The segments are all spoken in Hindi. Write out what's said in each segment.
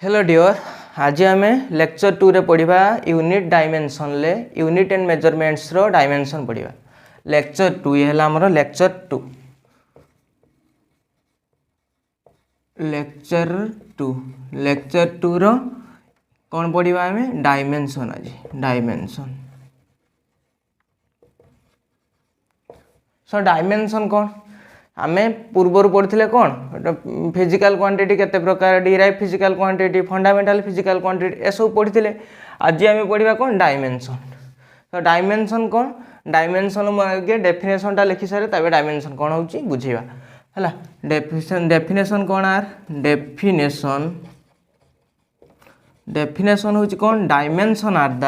हेलो डियर, आज आम लेक्चर 2 रे पढ़ा यूनिट डायमेंशन ले यूनिट एंड मेजरमेंट्स रो डायमेंशन पढ़ा। लेक्चर 2 ये है आमर लेक्चर 2 लेक्चर 2 रो कौन पढ़ा आम डायमेंशन। आज डायमेंशन डायमेंशन कौन आमे पूर्वर पढ़ते कौन फिजिकल क्वांटिटी केते प्रकार derive physical quantity fundamental physical quantity ए सब पढ़ते। आज आम पढ़ा कौन डायमेंशन। तो डायमेंशन कौन डायमेंशन आगे डेफिनेशन टा लिखि सारे तबे डायमेंशन कौन होची बुझेबा हला। डेफिनेशन कौन आर डेफिनेशन होची कौन डायमेंशन आर द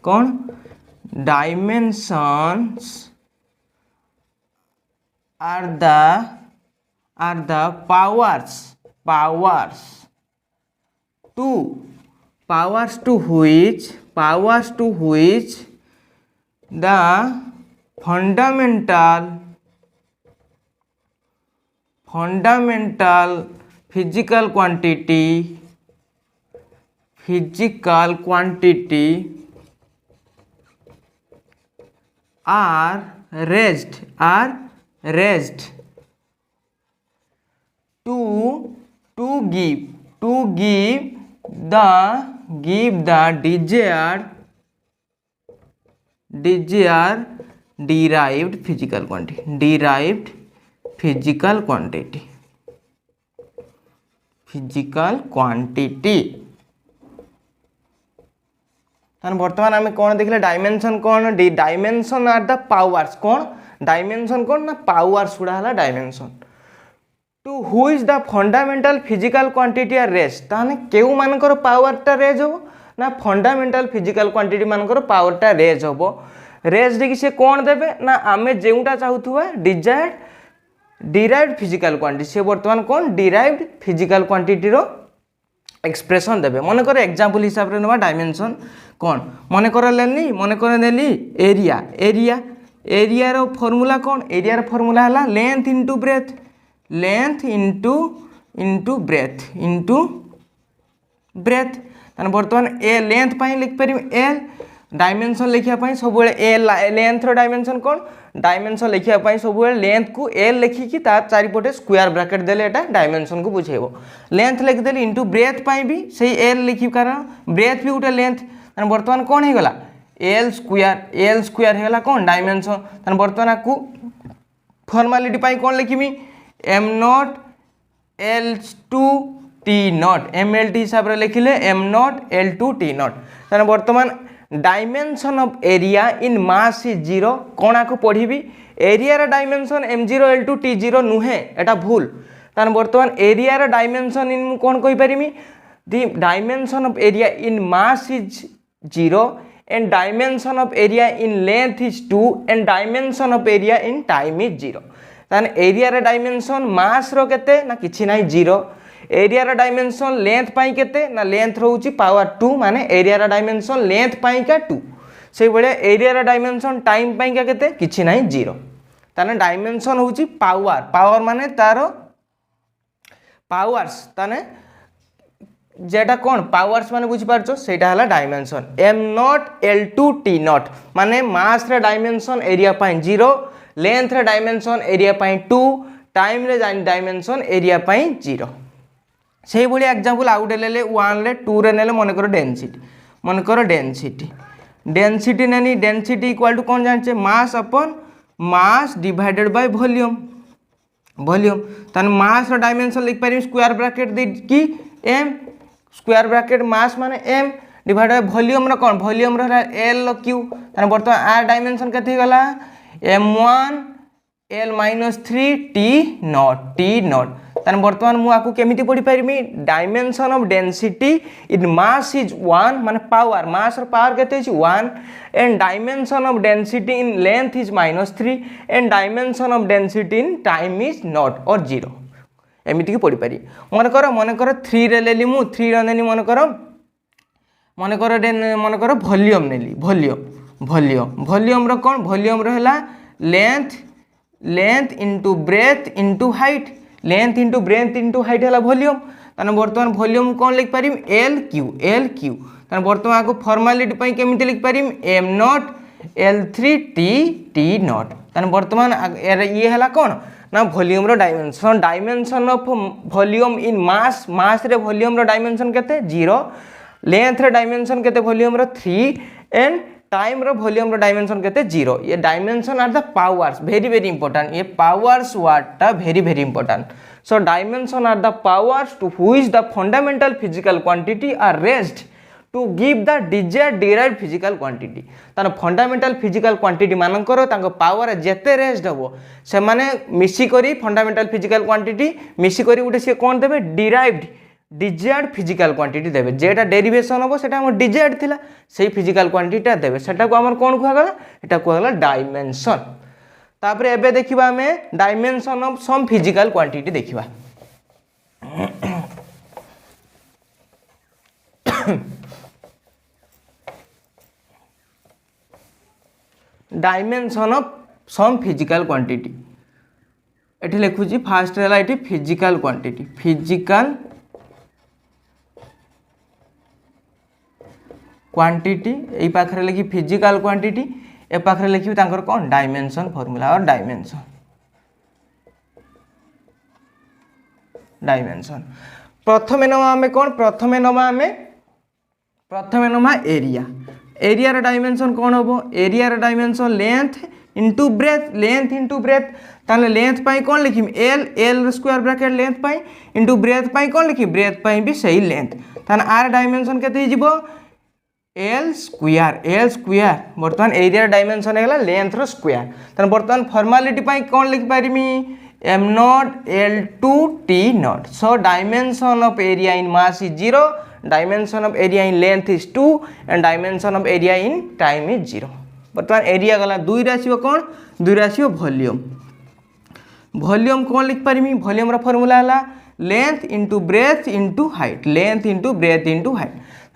कौन dimensions are the powers to which the fundamental physical quantity are raised to give the desired derived physical quantity तान वर्तमान आम कौन देखले डायमेंशन कौन डायमेंशन आर द पावर्स कौन डायमेंशन कौन ना पावर्स गुड़ा है dimension to which the fundamental physical quantity are raise ताने केउ मानकर पावरटा रेज हो ना फंडामेंटल फिजिकल क्वांटिटी मानकर पावरटा रेज हो। रेज देखि से कौन देबे ना आमे जेउटा चाहुथुवा डिजायर्ड डिराइव्ड फिजिकल क्वांटिटी से वर्तमान कौन डिराइव्ड फिजिकल क्वांटिटी रो एक्सप्रेशन देबे। मन कर एग्जांपल हिसाब रे नवा डायमेंशन कौन मन कर नेली एरिया रो फॉर्मूला कौन एरिया रो फॉर्मूला है लेंथ इंटू ब्रेथ तान वर्तमान ए लेंथ पाई लिख पारि एल डायमेंशन लिखिया पाई सब एल लेंथ रो डायमेंशन कौन डायमेंशन लिखिया पाई सब लेंथ को एल लिखिकी तार चारिपटे स्क्वायर ब्रैकेट देले एटा डायमेंशन को बुझेबो। लेंथ लिख देली इंटू ब्रेथ पाई भी सही एल लिखि कारण ब्रेथ भी उठे लेंथ तान वर्तमान कौन हे गला एल स्क्वायर है कौन डायमेंशन तान वर्तमान को फॉर्मालिटी पाई कौन लिखिमी M not L two T naught M L T हिसाब रे लिखिले M not L two T naught तान वर्तमान dimension of area in mass is 0 कौन को पढ़ी एरिया रा डायमेंशन m0 l2 t0 नुहे एटा भूल तान वर्तमान एरिया रा डायमेंशन इन कौन कहि परिमी the dimension of area in mass is 0 and dimension of area in length is 2 and dimension of area in time is 0 तान एरिया रे डायमेंशन मास रो केते ना किछि नाही 0 एरिया रे डायमेंशन लेंथ पाई केते ना लेंथ रहउची पावर 2 माने एरिया रे डायमेंशन लेंथ पाई का 2 से बळे एरिया रे डायमेंशन टाइम पाई का केते किछि नाही 0 ताने डायमेंशन होउची पावर माने तारो पावर्स ताने जेटा कौन पावर्स माने बुझी पारछो सेटा हला dimension am not L two T not माने मास रे डायमेंशन एरिया पाई 0 लेंथ रे डायमेंशन एरिया पाई 2 टाइम रे डायमेंशन एरिया पाई 0 सेही बळी एग्जांपल आउट लेले 1 ले 2 रे नेले मन करो डेंसिटी नेनी डेंसिटी इक्वल टू कौन जानछे मास अपन मास डिवाइडेड बाय वॉल्यूम तन मास रो डायमेंशन लिख पारिम स्क्वायर ब्रैकेट दे की m स्क्वायर ब्रैकेट मास माने m डिवाइड बाय वॉल्यूम रो कौन वॉल्यूम रो l लो q तने वर्तमान r डायमेंशन केते गला m1 l - 3 t नॉट तने वर्तमान मु आकु केमिति पढी पारिमी dimension of density in mass is 1 माने पावर मास रो पावर केते अछि 1 and dimension of density in length is -3 and dimension of density in time is nought और 0 एमिति की पढ़ी पारि मन कर 3 रे लेली मु 3 रे नेनी मन कर वॉल्यूम नेली वॉल्यूम रो कौन वॉल्यूम रो हला length into breath into height length into breath into height है वॉल्यूम ताने बर्तमान वॉल्यूम कौन लिख पारिम एल क्यू ताने बर्तमान को फॉर्मालिटी पई केमिति लिख पारिम M nought L3 T nought ताने बर्तमान ये हला कौन ना वॉल्यूम रो dimension of volume in mass रे वॉल्यूम रो डायमेंशन केते 0 लेंथ रे डायमेंशन केते वॉल्यूम रो 3 एंड टाइम रो वॉल्यूम रो डायमेंशन केते 0 ये dimension are the powers very important ये पावर्स वर्ड टा very important so dimension are the powers to which the fundamental physical quantity are raised to give the desired derived physical quantity तार फंडामेंटल फिजिकल क्वांटिटी मानकर तांको पावर जेते रेज्ड हबो से माने मिसी करी फंडामेंटल फिजिकल क्वांटिटी मिसी करी उठे से कोन देबे डिराइव्ड डिजायर्ड फिजिकल क्वांटिटी देबे जेटा डेरिवेशन हबो सेटा हमर डिजायर्ड थिला सेही फिजिकल क्वांटिटी देबे सेटा को हमर कोन कुहा गला एटा कुहा गला डायमेंशन तापरे एबे देखिबा हमें dimension of some physical quantity देखिबा dimension of some physical quantity एठी लिखुची फास्ट रहला एठी फिजिकल क्वांटिटी ए पाखरे लिखी फिजिकल क्वांटिटी ए पाखरे लिखी तांकर कोन डायमेंशन फार्मूला और डायमेंशन प्रथमे नमा हमें कोन प्रथमे नमा एरिया रा डायमेंशन कौन हम एरिया रा डायमेंशन लेंथ इंटू ब्रेथ ताले लेंथ पाई कौन लिखिम एल स्क्वायर ब्रैकेट लेंथ पाई इंटू ब्रेथ पाई कौन लिखि ब्रेथ पाई भी सही लेंथ ताने आर डायमेंशन केते हिजिबो एल स्क्वायर बर्तमान एरिया डायमेंशन हैला लेंथ रो स्क्वायर ताने बर्तमान फॉर्मालिटी पाई कौन लिख पारिमी M nought L2 T nought so dimension of area in mass is 0 dimension of area in length is 2 and dimension of area in time is 0 बर्तमान एरिया गला 2 राशियो कौन 2 राशियो वॉल्यूम कौन लिख पारिमी वॉल्यूम रा फार्मूला हला length into breath into height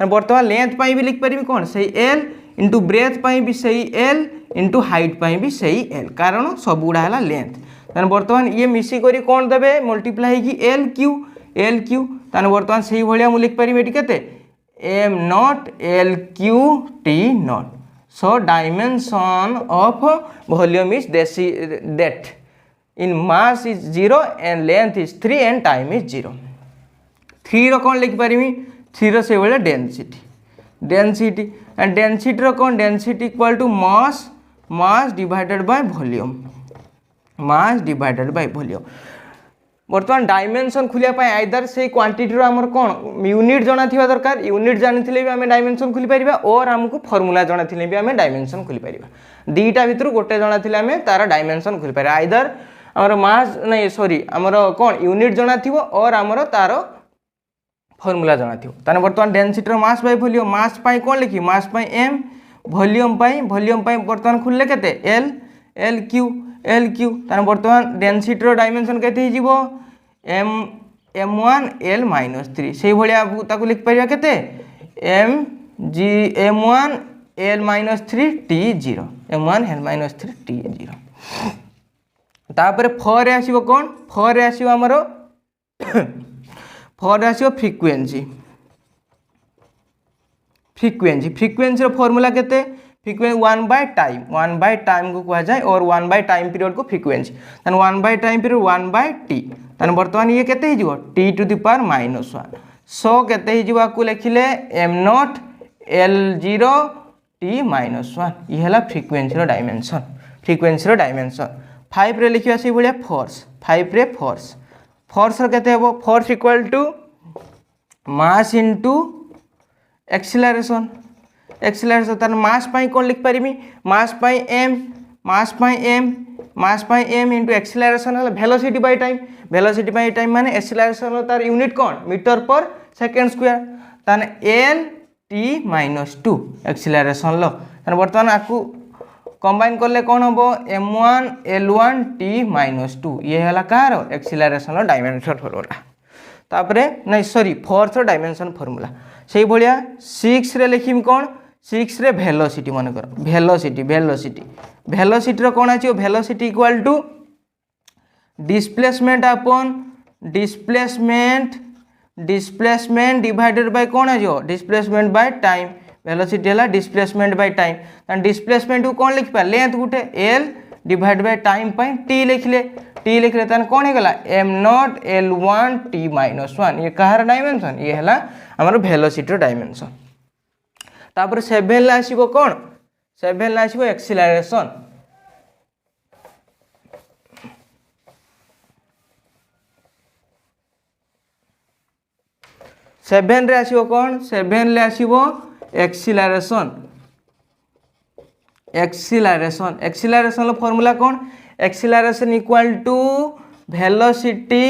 बर्तमान लेंथ पाई भी लिख पारिमी कौन सही एल इंटू ब्रेथ पाई भी सही एल इंटू हाइट पाई भी सही एल कारण सब गुड़ा हला लेंथ बर्तमान ये मिसी करी कौन देबे मल्टीप्लाई की एल क्यू ताने बर्तमान सही भलिया मु लिख पारिबे एटी केते M not L cube T nought so dimension of volume is that in mass is 0 and length is 3 and time is 0 3 रो कोन लिख पारिबी 3 रो से भलिया डेंसिटी एंड डेंसिटी रो कोन density equal to mass divided by volume बर्तमान डायमेंशन खुलिया पाए आइदर से क्वांटिटी रो हमर कोन यूनिट जाना थिबा दरकार यूनिट जानि थिले भी हमें डायमेंशन खुली परिबा और हमको फार्मूला जाना थिले भी हमें डायमेंशन खुली परिबा दीटा भितर गोटे जाना थिले हमें तार डायमेंशन खुली परिबा आइदर हमर मास नहीं सॉरी हमर कोन यूनिट जाना थिबो और हमर तार फार्मूला जाना थिबो ताने बर्तमान डेंसिटी रो मास बाय वॉल्यूम मास पाई कोन लिखि मास पाई m वॉल्यूम पाई बर्तमान खुलले केते एल क्यू ताने बर्तमान डेंसिटी रो डायमेंशन केते हिजिबो m1 l-3 से भलिया ताकू लिख परिया केते m1 l-3 t0 m1 l-3 t0 तापर 4 रे आसीबो कोन 4 रे आसीबो हमरो 4 रे आसीबो फ्रीक्वेंसी रो फार्मूला केते फ्रीक्वेंसी 1 बाय टाइम को कहा जाए और 1 बाय टाइम पीरियड को फ्रीक्वेंसी तन 1 by time period 1 by T तन बर्तमान ये केते हिजिवो t⁻⁻1 सो केते हिजिवो को लिखिले m नॉट l0 t-1 ये हला फ्रीक्वेंसी रो डायमेंशन 5 रे लिखिया से भलिया फोर्स रो केते हेबो force equal to mass into acceleration तार मास पाई कौन लिख पारिमी मास पाई m इंटू एक्सीलरेशन है वेलोसिटी बाय टाइम माने एक्सीलरेशन तार यूनिट कौन मीटर पर सेकंड स्क्वायर ताने l-t-2 एक्सीलरेशन लो ताने बर्तमान आकु कंबाइन करले कौन होबो m1 l1 t-2 ये हला कार एक्सीलरेशन लो डायमेंशन फार्मूला तापरे नहीं सॉरी फोर्स रो डायमेंशन फार्मूला सेही भलिया 6 रे लिखिम कौन 6 रे वेलोसिटी मन कर वेलोसिटी रो कोन आछि velocity equal to displacement displacement divided by कौन आ डिस्प्लेसमेंट बाय टाइम वेलोसिटी है डिस्प्लेसमेंट बाय टाइम डिस्प्लेसमेंट को कौन लिखा लेंथ गोटे L divide by time T लिखले कौन होगा एम नॉट L1 T-1 ये कहार डायमेंशन ये है आमर वेलोसिटी डायमेंशन तापर 7 आसीबो कौन 7 आसीबो एक्सीलरेशन 7 रे आसीबो कौन 7 रे आसीबो एक्सीलरेशन एक्सीलरेशन फॉर्मूला कौन acceleration equal to velocity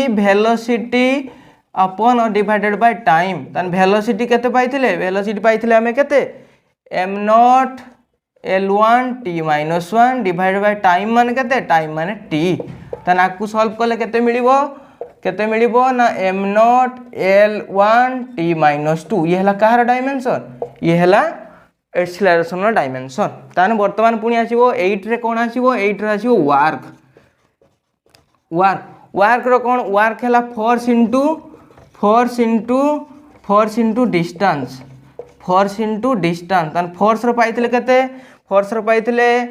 upon और डिवाइडेड बाय टाइम तान वेलोसिटी केते पाइथिले वेलोसिटी पाइथिले हमें केते m nought L1 T-1 divided by time माने केते टाइम माने t तान आकु सॉल्व करले केते मिलिबो ना m नॉट L1 T-2 ये हला कहार डायमेंशन ये हला एक्सीलरेशन डायमेंशन ताने वर्तमान पुनी आसीबो 8 रे कोन आसीबो 8 रे आसीबो वर्क रो कोन वर्क हला फोर्स इनटू डिस्टेंस ताने फोर्स रो पाइथिले केते फोर्स रो पाइथिले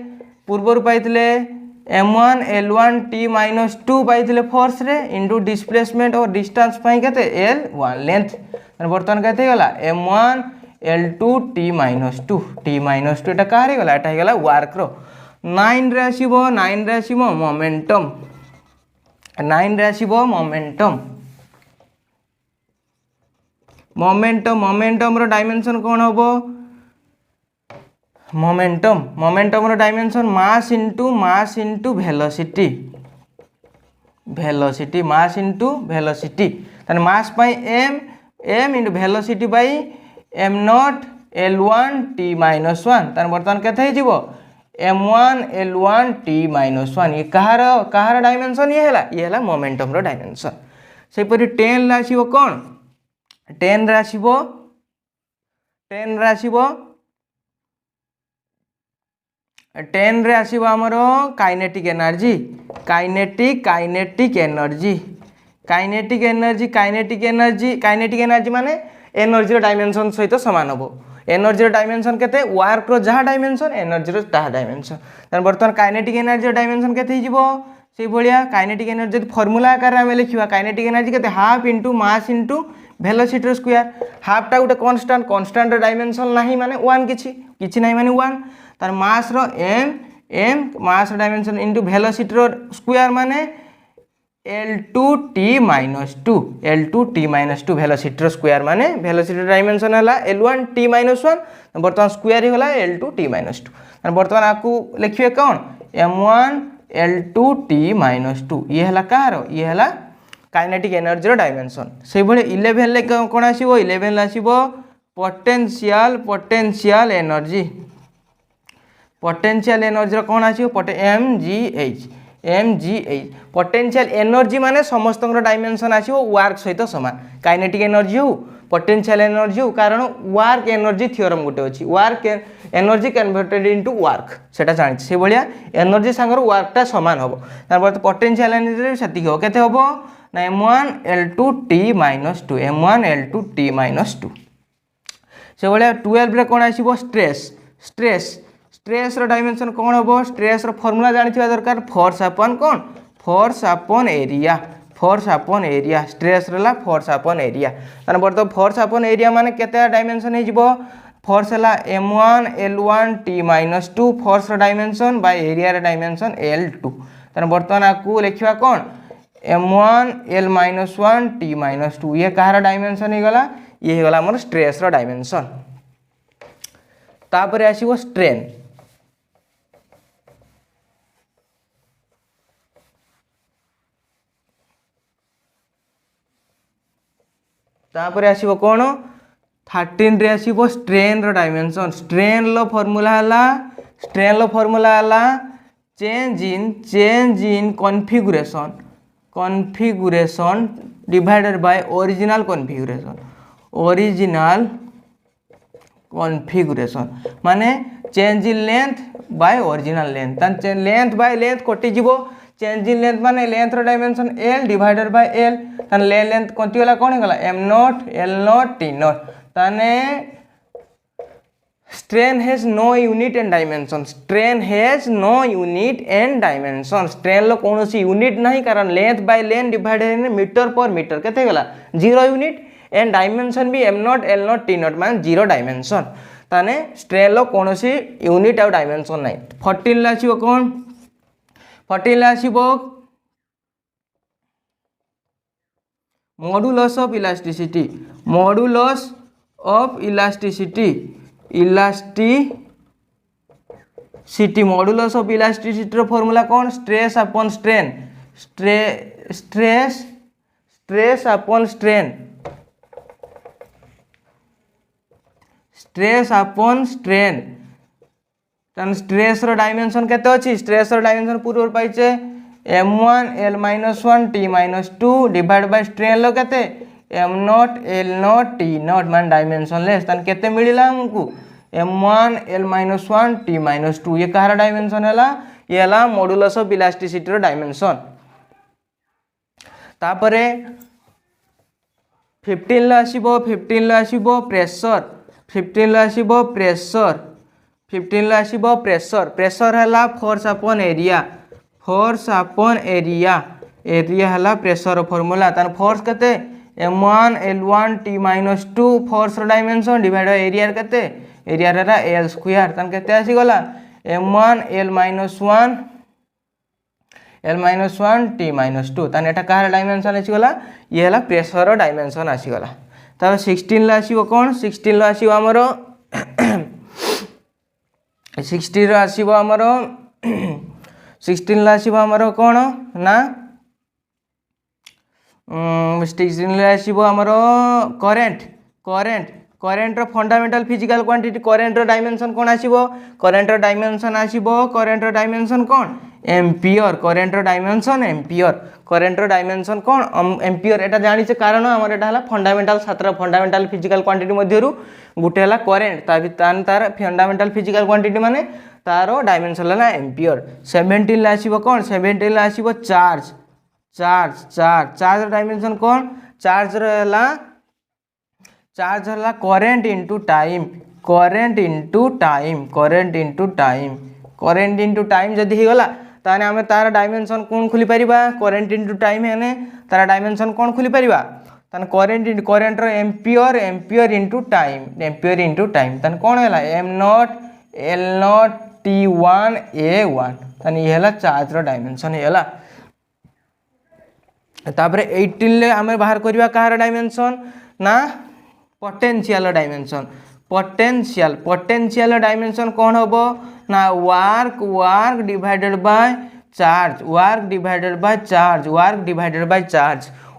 पूर्व रो पाइथिले m1 L1 T-2 पाइथिले फोर्स रे इनटू डिस्प्लेसमेंट और डिस्टेंस पाई केते L1 लेंथ ताने वर्तमान केते गला m1 L2 T-2 एटा कहार गला एटा गला वर्क रो 9 रे आसीबो मोमेंटम 9 रे आसीबो मोमेंटम रो डायमेंशन कौन होबो मोमेंटम रो डायमेंशन मास इनटू वेलोसिटी ताने मास पाई m into velocity by m nought L1 T-1 ताने वर्तमान केते हिजिबो m1 L1 T-1 ये कहार डायमेंशन ये है मोमेंटम रो डायमेंशन से परि 10 ला आसीबो कोन 10 रे आसीबो हमरो काइनेटिक एनर्जी माने एनर्जी रो डायमेंशन सहित समान होबो एनर्जी रो डायमेंशन केते वर्क रो जहा डायमेंशन एनर्जी रो ताहा डायमेंशन तन वर्तमान काइनेटिक एनर्जी रो डायमेंशन केते हिजिबो से भलिया काइनेटिक एनर्जी फॉर्मूला आकार में लिखिबा काइनेटिक एनर्जी केते half into mass into velocity रो स्क्वायर हाफ टा गुटे कांस्टेंट रो डायमेंशन नाही माने 1 किछि नाही माने 1 तार मास रो m मास रो डायमेंशन इनटू वेलोसिटी रो स्क्वायर माने L2 T-2 वेलोसिटी रो स्क्वायर माने वेलोसिटी डायमेंशन हला L1 T-1 वर्तमान स्क्वायर ही होला L2 T-2 वर्तमान आकु लिखिए कौन m1 L2 T-2 ये हला कहार ये हला काइनेटिक एनर्जी रो डायमेंशन से भले 11 ले कोन आसीबो 11 ले आसीबो पोटेंशियल एनर्जी रो कोन आसीबो mgh पोटेंशियल एनर्जी माने समस्त डायमेंशन आसीबो वर्क सहित समान काइनेटिक एनर्जी हो पोटेंशियल एनर्जी हो कारण वर्क एनर्जी थ्योरम गोटे अछि work energy converted into work सेटा जानि से भलिया एनर्जी संगर वर्कटा समान होबो तार पोटेंशियल एनर्जी सेति हो केते होबो ना m1 L2 T-2 m1 L2 T-2 से भलिया 12 रे कोन आसीबो स्ट्रेस रो डायमेंशन कौन होबो स्ट्रेस रो फार्मूला जानिथिबा दरकार फोर्स अपॉन एरिया स्ट्रेस रला फोर्स अपॉन एरिया ताने बर्तो फोर्स अपॉन एरिया माने केते डायमेंशन हे जिवो फोर्स हला m1 L1 T-2 फोर्स रो डायमेंशन बाय एरिया रो डायमेंशन L2 ताने बर्तमान आकु लिखिबा कोन m1 L-1 T-2 ये कहार डायमेंशन हे गला ये हे गला हमर स्ट्रेस रो डायमेंशन तापरे आसीबो स्ट्रेन तापरे आसीबो कोन 13 रे आसीबो स्ट्रेन रो डायमेंशन स्ट्रेन लो फार्मूला हला change in configuration divided by original configuration माने change in length by original length length by length कटि जिवो चेंज इन लेंथ माने लेंथ रो dimension L divided by L ताने लेंथ कोंती वाला कोन गला M not L nought T nought ताने strain has no unit and dimension strain has no unit and dimension strain लो कौन सी यूनिट नहीं कारण length by length divided metre per metre केते गला 0 यूनिट एंड डायमेंशन भी m nought l nought t nought मान 0 डायमेंशन ताने स्ट्रेन लो कौन सी यूनिट और डायमेंशन नहीं 14 ला आसीबो कोन 14 ला आसीबो modulus of elasticity modulus of elasticity elasticity modulus of elasticity रो फार्मूला कौन stress upon strain stress upon strain stress upon strain तन स्ट्रेस रो डायमेंशन केते अछि स्ट्रेस रो डायमेंशन पूर्व पाइचे m1 l - 1 t - 2 divide by strain लो केते m nought l nought t nought मान डायमेंशन लेस तन केते मिलिला हमकु m1 l - 1 t - 2 ये कहार डायमेंशन हैला ये हैला मॉडुलस ऑफ इलास्टिसिटी रो डायमेंशन तापरे 15 ला आसीबो प्रेशर 15 ला आसीबो प्रेशर 15 ला आसीबो प्रेशर प्रेशर हैला फोर्स अपॉन एरिया एरिया हैला प्रेशर फार्मूला तन फोर्स केते m1 l1 t - 2 फोर्स रो डायमेंशन डिवाइड बाय एरिया केते एरिया रा l स्क्वायर तन केते आसी गला m1 l - 1 t - 2 तन एटा कहार डायमेंशन आसी गला ये हला प्रेशर रो डायमेंशन आसी गला तब 16 ला आसीबो कोन 16 ला आसीबो हमरो 16 रो आसीबो हमरो 16 ला आसीबो हमरो कोन ना 16 ला आसीबो हमरो करेंट रो फंडामेंटल फिजिकल क्वांटिटी करेंट रो डायमेंशन कोन आसीबो करेंट रो डायमेंशन कोन एम्पियर करेंट रो डायमेंशन कोन एम्पियर एटा जानि छे कारण हमर एटा हला फंडामेंटल छात्र फंडामेंटल फिजिकल क्वांटिटी मध्यरु गुटे हला करेंट तार फंडामेंटल फिजिकल क्वांटिटी माने तारो डायमेंशन हला एम्पियर 17 ला आसीबो कोन 17 ला आसीबो चार्ज रो डायमेंशन कोन चार्ज हला करेंट इनटू टाइम जदी हे गला ताने हमें तार डायमेंशन कोन खुली परिबा करेंट इनटू टाइम हेने तार डायमेंशन कोन खुली परिबा तन करेंट रो एम्पियर इनटू टाइम तन कोन हैला m nought l not t1 a1 तन ये हैला चार्ज रो डायमेंशन हैला तापरे 18 ले हमें बाहर करबा कहार डायमेंशन ना पोटेंशियल डायमेंशन कौन होबो ना work divided by charge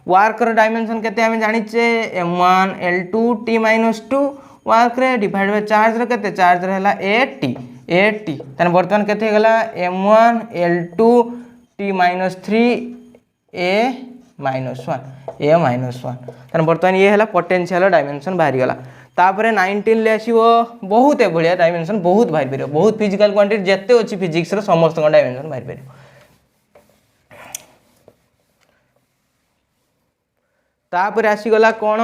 work रो डायमेंशन केते हमें जानि छे m1 l2 t - 2 वर्क रे डिवाइड बाय चार्ज रो केते चार्ज रहला 80 तने वर्तमान केते गला m1 l2 t - 3 a -1 तने वर्तमान ये हला पोटेंशियल डायमेंशन बाहरी गला तापरे 19 ले आसीबो बहुत ए बढ़िया डायमेंशन बहुत बाहर परियो बहुत फिजिकल क्वांटिटी जत्ते अछि फिजिक्स रो समस्त डायमेंशन बाहर परियो तापरे आसी गला कोन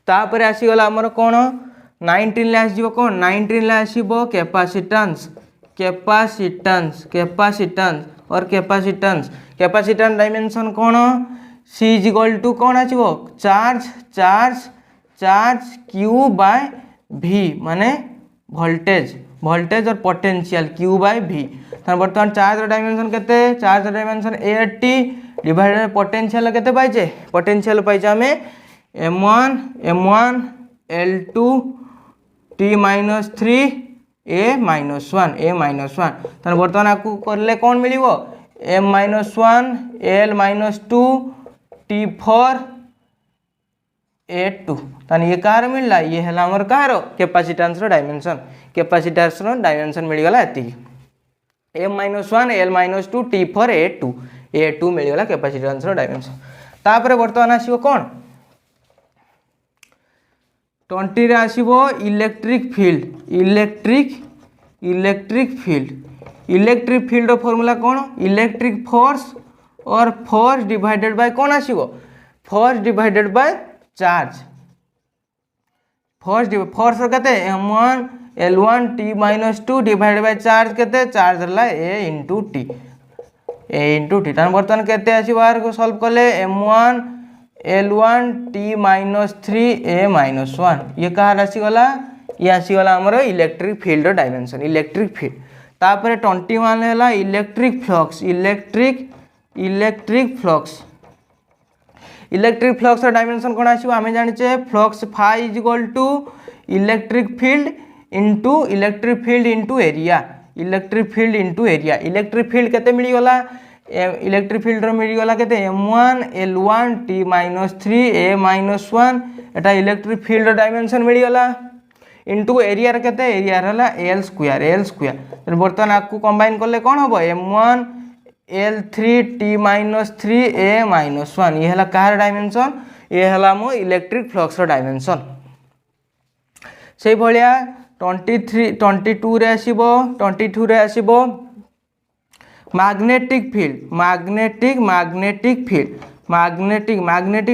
तापरे आसी गला हमर कोन 19 ले आसीबो कोन 19 ले आसीबो कैपेसिटेंस डायमेंशन कोन C = कोन आसीबो चार्ज Q बाय V माने वोल्टेज और पोटेंशियल Q बाय V तन वर्तमान चार्ज डायमेंशन केते charge dimension 80 divided by potential केते पाइचे पोटेंशियल पाइचे हमें m1 l2 t - 3 a -1 तन वर्तमान आपको करले कौन मिलिबो m - 1 l - 2 t4 a2 तन ये कार मिलला ये हला हमर कार कैपेसिटेंस रो डायमेंशन मिल गला एति m - 1 l - 2 t4 a2 मिल गला कैपेसिटेंस रो डायमेंशन तापरे वर्तमान आसीबो कोन 20 रे आसीबो इलेक्ट्रिक इलेक्ट्रिक फील्ड फॉर्मूला कौन इलेक्ट्रिक फोर्स और फोर्स डिवाइडेड बाय कौन आसीबो force divided by charge force केते m1 L1 t - 2 divided by charge केते चार्ज हला a * t तान बर्तमान केते आसीबो आर को सॉल्व करले m1 L1 t - 3 a - 1 ये कहा राशि गला ये आसी गला हमर electric field dimension electric field तापर 21 हैला इलेक्ट्रिक फ्लक्स डायमेंशन कोन आसीबो हमें जानिचे flux phi equal to electric field into area electric field केते मिली गला इलेक्ट्रिक फील्ड रो मिली गला केते m1 L1 t - 3 a - 1 Etah electric field dimension मिली गला इनटू एरिया रे केते एरिया रहला l स्क्वायर तो बर्तमान आपको कंबाइन करले कोन होबो m1 L3 t - 3 a - 1 ये हला कार डायमेंशन ये हला मो इलेक्ट्रिक फ्लक्स रो डायमेंशन से भलिया 22 रे आसीबो मैग्नेटिक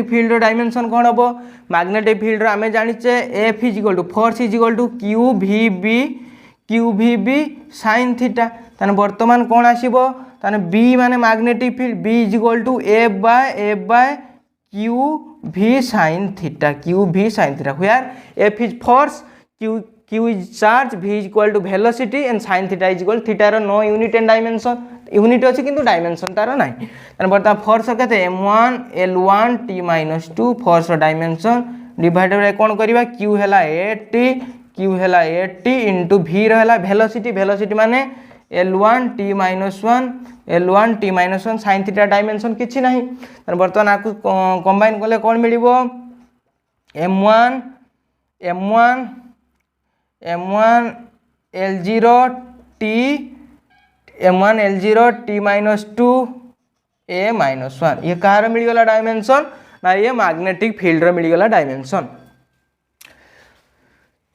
फील्ड रो डायमेंशन कोन होबो मैग्नेटिक फील्ड रो हमें जानिचे F = force QVB sin theta तने वर्तमान कोन आसीबो तने B माने magnetic field B = QV sin theta where F is force Q is charge V = velocity and sin theta = theta रो no unit and dimension unit अछि किंतु डायमेंशन तार नै तने बर्तमान फोर्स केते m1 L1 t - 2 फोर्स रो डायमेंशन डिवाइडेड बाय कोन करबा Q हैला 80 इनटू V रहला वेलोसिटी माने L1 t - 1 sin theta dimension किछि नाही तने बर्तमान आकु कंबाइन करले कोन मिलिबो m1 L0 t - 2 a - 1 ये कार मिल गला डायमेंशन ना ये मैग्नेटिक फील्ड रे मिल गला डायमेंशन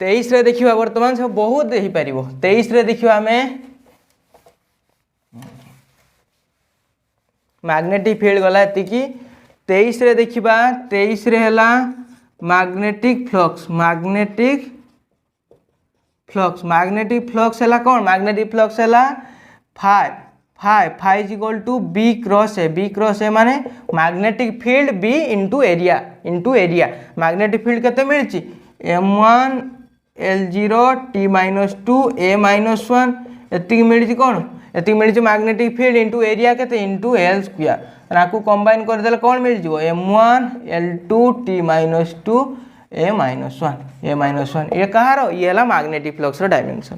23 रे देखिबा वर्तमान सब बहुत देहि परिबो 23 रे देखिबा हमें मैग्नेटिक फील्ड गला एति की 23 रे देखिबा 23 रे हला मैग्नेटिक फ्लक्स हला कोन मैग्नेटिक फ्लक्स हला फाई = B क्रॉस A माने magnetic field B into area magnetic field केते मिलची m1 L0 t - 2 a - 1 एति मिलची कोन एति मिलची मैग्नेटिक फील्ड इनटू एरिया केते इनटू L स्क्वायर राकू कंबाइन कर देले कोन मिल जिवो m1 L2 t - 2 a - 1 ये कहारो ये हला मैग्नेटिक फ्लक्स रो डायमेंशन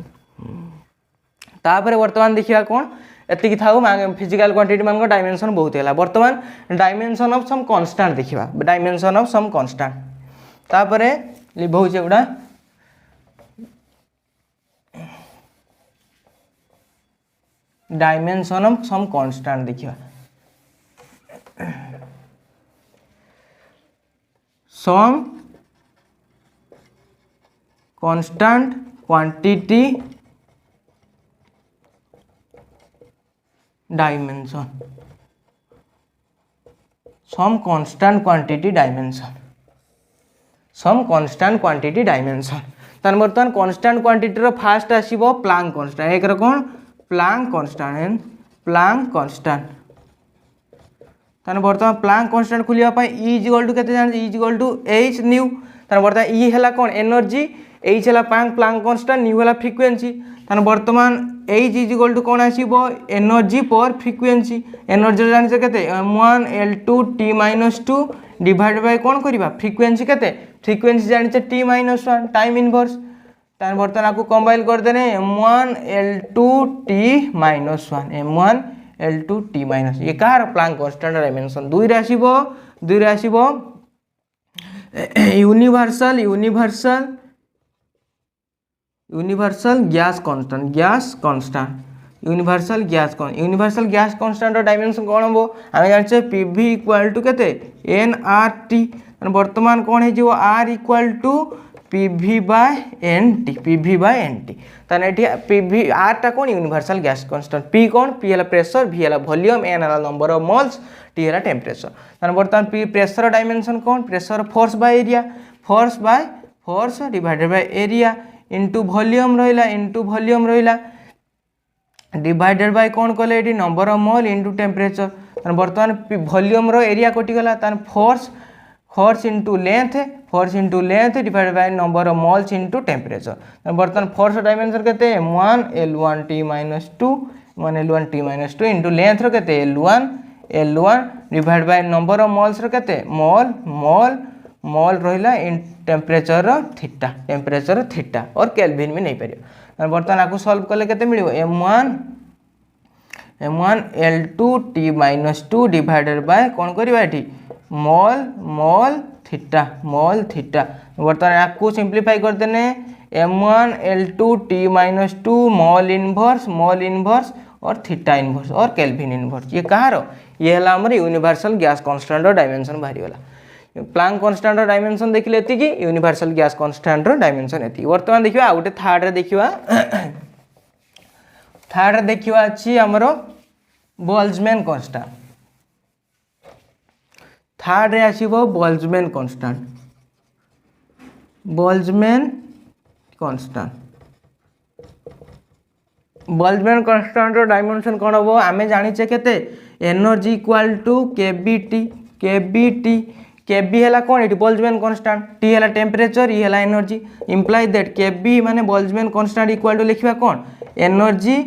तापर वर्तमान देखिया कोन एति थाउ फिजिकल क्वांटिटी मान को डायमेंशन बहुत हैला वर्तमान डायमेंशन ऑफ सम कांस्टेंट देखिबा डायमेंशन ऑफ सम कांस्टेंट तापर लिबौ जेउडा डायमेंशन ऑफ सम कांस्टेंट देखिबा some constant quantity dimension some constant quantity dimension तन बर्तमान कांस्टेंट क्वांटिटी रो फास्ट आसीबो प्लांक कांस्टेंट एक रो कोन प्लांक कांस्टेंट तन बर्तमान प्लांक कांस्टेंट खुलिया पाई E = केते जान E = h न्यू तन बर्तमान E हला कोन एनर्जी h हला प्लांक कांस्टेंट न्यू हला फ्रीक्वेंसी तन बर्तमान h = कोन आसीबो एनर्जी पर फ्रीक्वेंसी एनर्जी जान से केते m1 L2 t - 2 divide by कोन करबा फ्रीक्वेंसी केते फ्रीक्वेंसी जान से t - 1 टाइम इनवर्स तन बर्तमान आपको कंबाइन कर देने m1 L2 t - 1 L2 t - ये कार प्लांक कांस्टेंट डायमेंशन 2 रे आसीबो universal gas constant universal gas constant dimension कोन हो हम जानछे pv = केते nRT वर्तमान कोन हे जिवो r = PV by NT, PV by NT। ताने एठी PV R टा कोन यूनिवर्सल गैस कांस्टेंट, P कोन, P हला प्रेशर, V हला वॉल्यूम, N हला नंबर ऑफ मोल्स, T हला टेम्परेचर। ताने बर्तमान P प्रेशर डायमेंशन कोन, pressure force by area, force divided by area into volume रहिला डिवाइडेड बाय कोन कले एठी number of mole into temperature. ताने बर्तमान वॉल्यूम रो एरिया कटि गला, ताने force into length divided by number of moles into temperature. बर्तमान फोर्स डायमेंशन केते m1 L1T - 2 1 L1T - 2 into length रो केते L1 divide by number of moles रो केते मोल रहिला इन टेम्परेचर थीटा और केल्विन में नहीं परियो। बर्तमान आपको सॉल्व कले केते मिलियो m1 L2T - 2 डिवाइडेड बाय कोन करबा एठी मोल थीटा। बर्तमान आपको सिंप्लीफाई कर देने m1 L2T - 2 मोल इनवर्स और थीटा इनवर्स और केल्विन इनवर्स। ये कहारो, ये हला हमर यूनिवर्सल गैस कांस्टेंट रो डायमेंशन बाहरी गला। प्लांक कांस्टेंट रो डायमेंशन देखिले एति कि यूनिवर्सल गैस कांस्टेंट रो डायमेंशन एति। वर्तमान देखिबा आ गुटे थर्ड रे देखिबा अछि हमरो बोल्ट्जमैन कांस्टेंट। थर्ड रे आसीबो बोल्ट्जमैन कांस्टेंट रो डायमेंशन कोन हबो, आमे जानिचे केते एनर्जी इक्वल टू केबी हला कोन एटी बोल्ट्जमैन कांस्टेंट, टी हला टेम्परेचर, ई हला एनर्जी। इंप्लाई दैट केबी माने बोल्ट्जमैन कांस्टेंट इक्वल टू लिखिबा कोन एनर्जी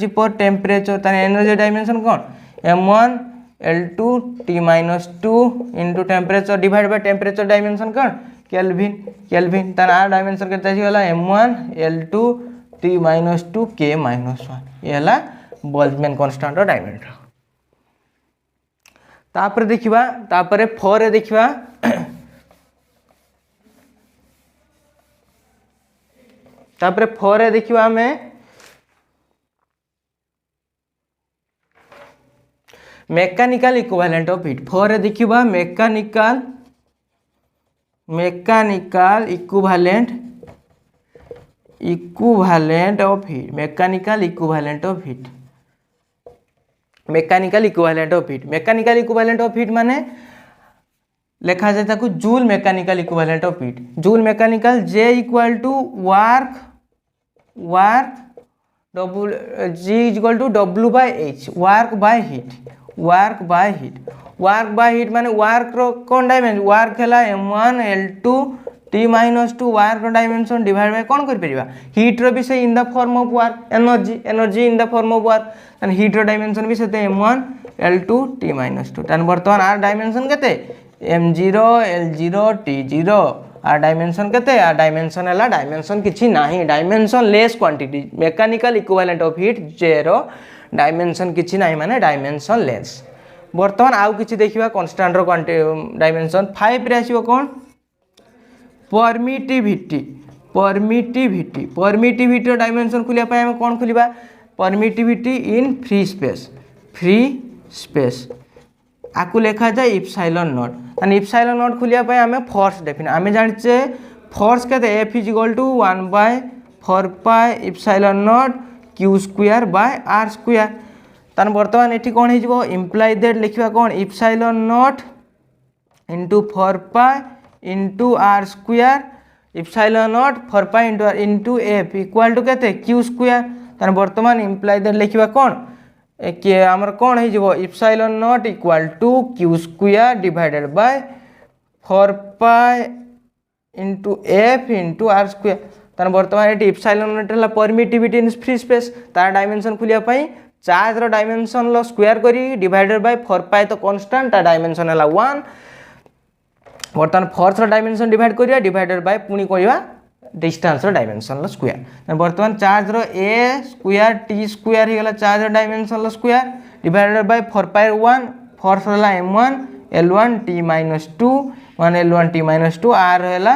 पर टेम्परेचर ताने एनर्जी डायमेंशन कोन m1 L2T - 2 into temperature divide by temperature dimension कोन केल्विन ताने आर डायमेंशन केते आसी गला m1 L2T - 2 K - 1 ये हला बोल्ट्जमैन कांस्टेंट रो डायमेंशन। तापर देखिबा 4 रे देखिबा हमें मैकेनिकल इक्विवेलेंट ऑफ हीट। 4 रे देखिबा mechanical equivalent of heat. Mechanical equivalent of heat माने लिखा जाए ताकू Joule mechanical equivalent of heat. Joule mechanical J equal to W by H work by heat माने वर्क रो कोन डायमेंशन, वर्क हला m1 L2T - 2 work dimension divide by कोन कर परिबा हीट रो भी से in the form of work, energy in the form of work, and heat रो डायमेंशन भी सेते m1 L2T - 2। तन वर्तमान आर डायमेंशन केते m0 L0 T0 आर डायमेंशन केते, आर डायमेंशन हला डायमेंशन किछि नाही, dimensionless quantity. Mechanical equivalent of heat J रो डायमेंशन किछि नाही माने डायमेंशन लेस। वर्तमान आउ किछि देखिबा कांस्टेंट रो डायमेंशन 5 रे आसीबो कोन परमिटिविटी रो डायमेंशन खुलिया पय हम कोन खुलिबा परमिटिविटी इन फ्री स्पेस आकु लिखा जाए epsilon nought. And epsilon nought खुलिया पय हमें फोर्स डेफिन आमे जानिचे फोर्स केते F = 1/4 pi epsilon nought Q² by R²। तान वर्तमान एठी कोन हे जिवो इंप्लाई दैट लिखिबा कोन epsilon nought into 4 pi into R², epsilon nought 4 pi into F equal to केते Q²। तान वर्तमान इंप्लाई दैट लिखिबा कोन के हमर कोन हे जिवो epsilon nought equal to Q² divided by 4 pi into F into R²। तान वर्तमान एटी इप्सिलॉन नॉट हला परमिटिविटी इन फ्री स्पेस, तार डायमेंशन खुलिया पई चार्ज रो डायमेंशन लो स्क्वायर करी डिवाइडेड बाय 4 पाई तो कांस्टेंट, ता डायमेंशन हला 1। वर्तमान फोर्स रो डायमेंशन डिवाइड करिया डिवाइडेड बाय पुनी करिया डिस्टेंस रो डायमेंशन लो स्क्वायर। वर्तमान चार्ज रो A² T² ही गला चार्ज रो डायमेंशन लो square divided by 4 pi 1। Force हला m1 L1T - 2 1 L1T - 2 r हला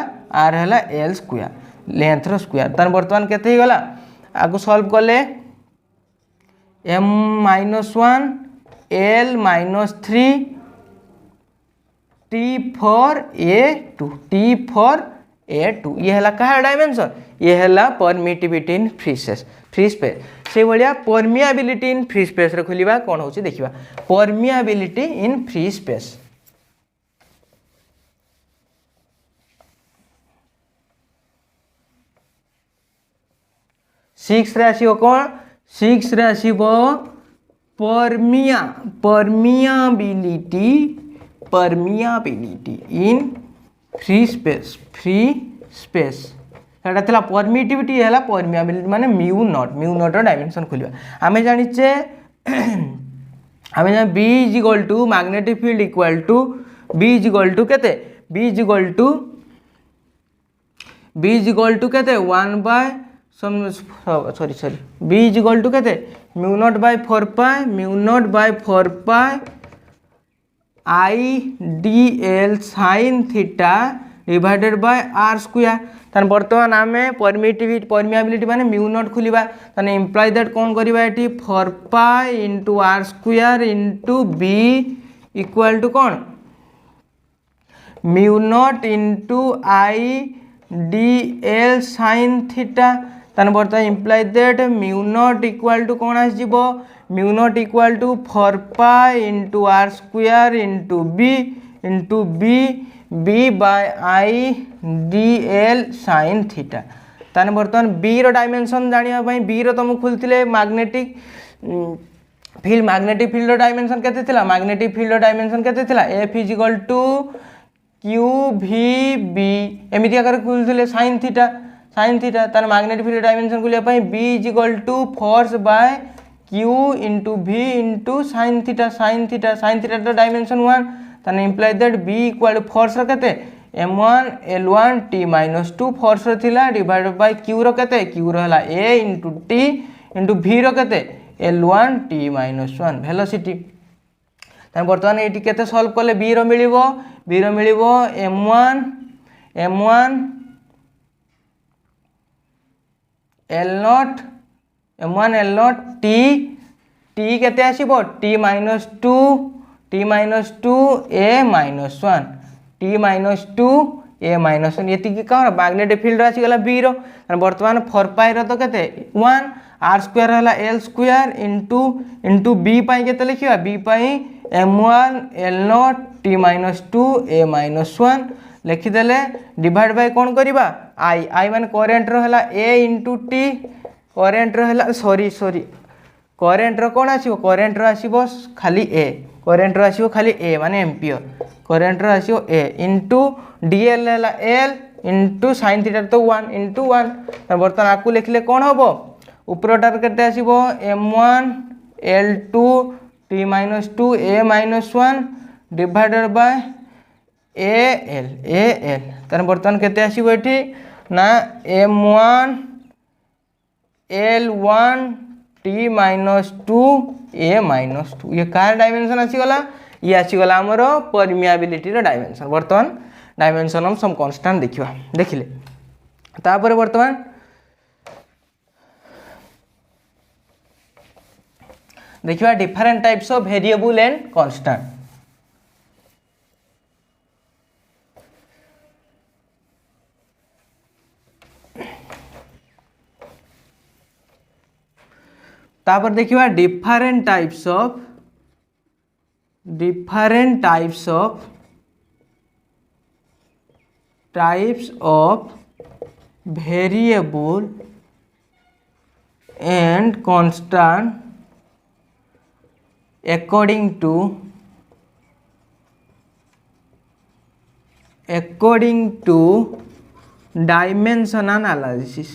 L² लेंथ रो स्क्वायर। तान वर्तमान केते ही गला आगु सॉल्व करले m - 1 L - 3 T for A2 T for A2 ये है क्या डायमेंशन ये है परमिटिविटी इन फ्री स्पेस से भाया परमियाबिलिटी इन फ्री स्पेस रे खोलिबा कौन होची देखिबा परमियाबिलिटी इन फ्री स्पेस सिक्स रे आसीबो कौन सिक्स रे आसीबो परमियाबिलिटी इन फ्री स्पेस सेटा थला परमिटिविटी है परमियाबिलिटी माने म्यू नॉट डायमेंशन खोलिबा आमे जानिचे आमे जान B is equal to magnetic field equal to B is equal to केते B इज इक्वल टू केते 1 by sorry B is equal to केते mu nought by 4 pi IDL sin theta divided by r square तन बर्तमान आमे परमियाबिलिटी माने म्यू नॉट खोलिबा तने इंप्लाई दैट कोन करिबा एटी 4 pi into r square into b equal to कोन mu nought into IDL sin theta तन बर्तमान imply that mu nought equal to कोन आसीबो mu nought equal to 4 pi into r square into b by IDL sin theta ताने बर्तमान b रो डायमेंशन जानिया पई b रो तुम खुलथिले मैग्नेटिक फील्ड रो डायमेंशन केते थिला मैग्नेटिक फील्ड रो डायमेंशन केते थिला F is equal to QVB एमिति आकर खुलथिले sin थीटा ताने मैग्नेटिक फील्ड डायमेंशन खुलिया पई b is equal to force by Q into V into sin theta तो डायमेंशन 1 ताने imply that B equal force रो केते m1 l1 t - 2 फोर्स रो थिला डिवाइडेड बाय Q रो केते Q रो हला A into T into V रो केते l1 t - 1 वेलोसिटी ताने बर्तमान एटी केते सॉल्व करले B रो मिलिबो m1 l0 t केते आसीबो t - 2 a - 1 ये कौन मैग्नेटिक फील्ड आसी गला b रो वर्तमान 4 पाई रो तो केते 1 r स्क्वायर हला l स्क्वायर इनटू b पाई केते लिखिबा b pi m1 l0 t - 2 a - 1 लिखि देले डिवाइड बाय कोन करिबा i माने करंट रो हला a इंटू t करंट रो हला सॉरी करंट रो कोन आसीबो करंट रो आसीबो खाली a माने एम्पियर करंट रो आसीबो a इनटू dl हला l इनटू sin थीटा तो 1 इनटू 1 त बर्तन आकु लिखले कोन होबो ऊपरटार केते आसीबो m1 l2 t - 2 a - 1 divided by al तन बर्तन केते आसीबो एठी ना m1 l1 t - 2 a - 2 ये कार डायमेंशन आसी गला ये आसी गला हमरो परमियाबिलिटी रो डायमेंशन वर्तमान डायमेंशन हम सम कांस्टेंट देखिले तापर वर्तमान देखिबा different types of variable and constant तापर देखिबा different types of variable and constant according to dimensional analysis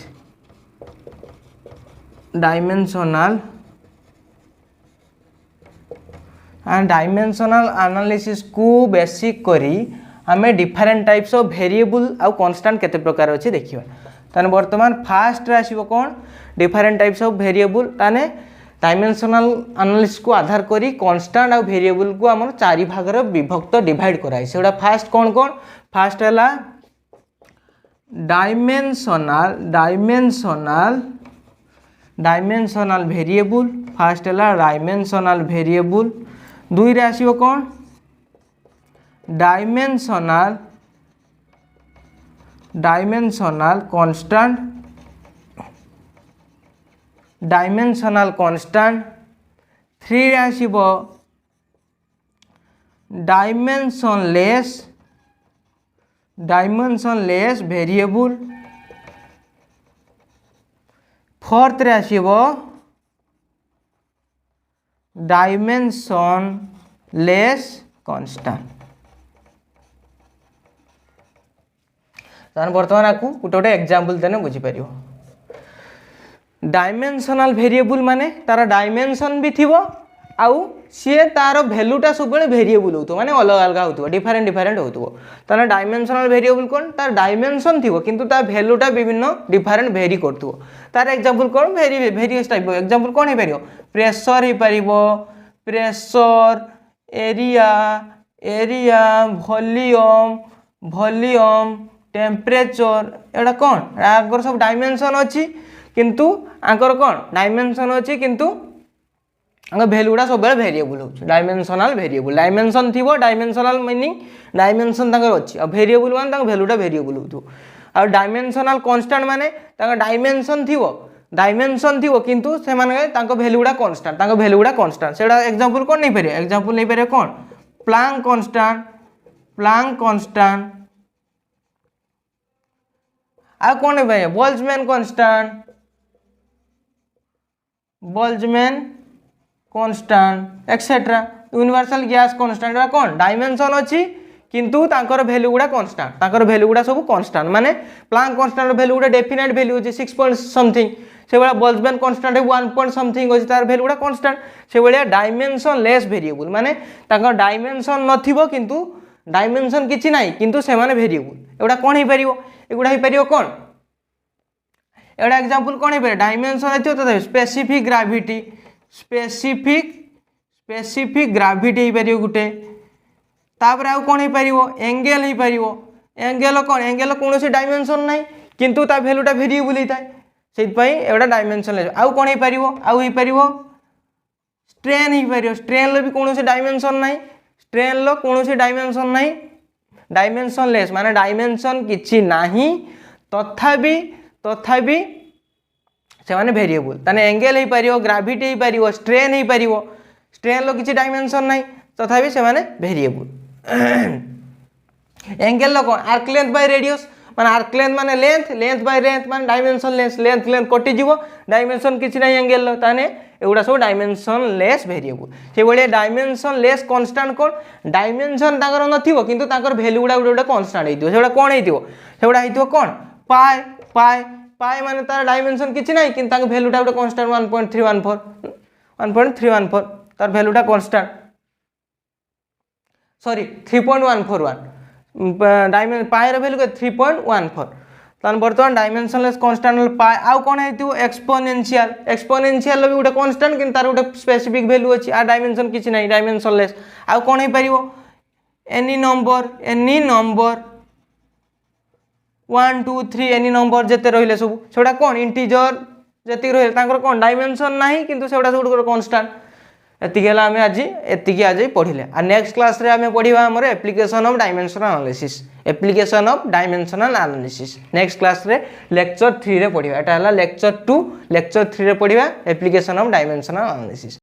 dimensional को बेसिक करी हमें डिफरेंट टाइप्स ऑफ वेरिएबल आउ कांस्टेंट केते प्रकार अछि देखिबा ताने वर्तमान फास्ट रे आसीबो कोन डिफरेंट टाइप्स ऑफ वेरिएबल ताने डायमेंशनल एनालिसिस को आधार करी कांस्टेंट आउ वेरिएबल को हमर चारि भाग रे विभक्त डिवाइड कराई सेडा फास्ट कोन फास्ट हला डायमेंशनल वेरिएबल फास्ट हला डायमेंशनल वेरिएबल दुई रे आसीबो कोन डायमेंशनल कांस्टेंट 3 रे आसीबो डायमेंशनलेस वेरिएबल 4th रे आसीबो डायमेंशनलेस कांस्टेंट। तान बर्तमान आपको गोटे गोटे एग्जांपल देने बुझी पारियो। डायमेंशनल वेरिएबल माने तार डायमेंशन भी थिबो आउ सी तार भैल्यूटा सब वेरिएबल हो माने अलग अलग हो डिफरेंट हो तार डायमेंशनल वेरिएबल कौन तार डायमेंशन थी किंतु तार भैल्यूटा विभिन्न डिफरेंट वेरी कर तार एग्जांपल कौन वेरियस टाइप एग्जांपल कौन हो पार प्रेशर हो पार प्रेशर एरिया वॉल्यूम टेम्परेचर एटा कौन आगर सब डायमेंशन अच्छी किंतु आंकर कौन डायमेंशन अच्छी किंतु भैल्यू गुड़ा सब वेरिएबल हो डायमेंशनल वेरिएबल डायमेंशन थी डायमेंशनल मीनिंग डायमेंशन अच्छी और वेरिएबल मान भैल्यूटा वेरिएबल हो आ डायमेंशनल कांस्टेंट माने डायमेंशन थी किंतु से भैल्यू गुड़ा कांस्टेंट से एग्जांपल कौन नहीं पारे एग्जांपल नहीं पारे कौन प्लांक कांस्टेंट आ कौन है भाई Boltzmann constant etcetera universal gas constant कौन डायमेंशन अच्छी किंतु तांकर वैल्यू गुड़ा कांस्टेंट तांकर वैल्यू गुड़ा सब कांस्टेंट माने प्लांक कांस्टेंट वैल्यू गुड़ा डेफिनेट वैल्यू होची 6 पॉइंट समथिंग से बड़ा बोल्ट्जमैन कांस्टेंट 1 पॉइंट समथिंग होची तार वैल्यू गुड़ा कांस्टेंट से बड़ा डायमेंशन लेस वेरिएबल माने तांकर डायमेंशन नथिबो किंतु डायमेंशन किछि नाही किंतु से माने वेरिएबल एगुड़ा कोन हे परियो एगुड़ा हे परियो कोन एगुड़ा एग्जांपल कोन हे परियो डायमेंशन हेतियो तो स्पेसिफिक ग्राविटी हे परियो गुटे तापर आउ कौन हो पार एंगल हो पार एंगल कौन एंगल कौन से डायमेंशन ना किंतु ता भैल्यूटा वेरिएबल होता है से एटा डायमेंशन आउ कौन हो पार आउ हो पार स्ट्रेन हो पार स्ट्रेन भी कौन से डायमेंशन ना स्ट्रेन कौन से डायमेंशन ना डायमेंशन लेस माने डायमेंशन किछि नाही तथापि से माने वेरिएबल ताने एंगल हो पार ग्राविटी हो पार स्ट्रेन हो पार स्ट्रेन किछि डायमेंशन ना तथापि से माने वेरिएबल एंगल कौन आर्क लेंथ बाय रेडियस माने आर्क लेंथ माने लेंथ बाय लेंथ माने डायमेंशन लेस लेंथ कटि जीवो डायमेंशन किछि नै एंगल ताने एगुड़ा सब डायमेंशन लेस वेरिएबल से बळे डायमेंशन लेस कांस्टेंट कोन डायमेंशन ताकर नथिबो किंतु ताकर वैल्यू गुडा गुडा कांस्टेंट हेतिबो सेगुडा कोन हेतिबो सेगुडा हेतिबो कोन पाई माने तार डायमेंशन किछि नै किंतु ताकर वैल्यूटा गुडा कांस्टेंट 1.314 तार वैल्यूटा कांस्टेंट सॉरी 3.141 डायमेंशन पाई रो वैल्यू 3.14 तान बर्तमान डायमेंशनलेस कांस्टेंट पाई आउ कोन हेतिबो एक्सपोनेंशियल भी गोटे कांस्टेंट किंतु तार गोटे स्पेसिफिक वैल्यू अछि आ डायमेंशन किछि नै डायमेंशनलेस आउ कोन हे परिबो एनी नंबर 1 2 3 एनी नंबर जते रहिले सब सेडा कोन इंटीजर जति रहिले तांकर कोन डायमेंशन नाही किंतु सेडा सब कांस्टेंट एतिक आज पढ़िले आ नेक्स्ट क्लास रे आमे पढ़िबा हमर application of dimensional analysis next class रे लेक्चर 3 रे पढ़िबा एटा हला लेक्चर 2 लेक्चर 3 रे पढ़िबा एप्लीकेशन ऑफ डायमेंशनल एनालिसिस।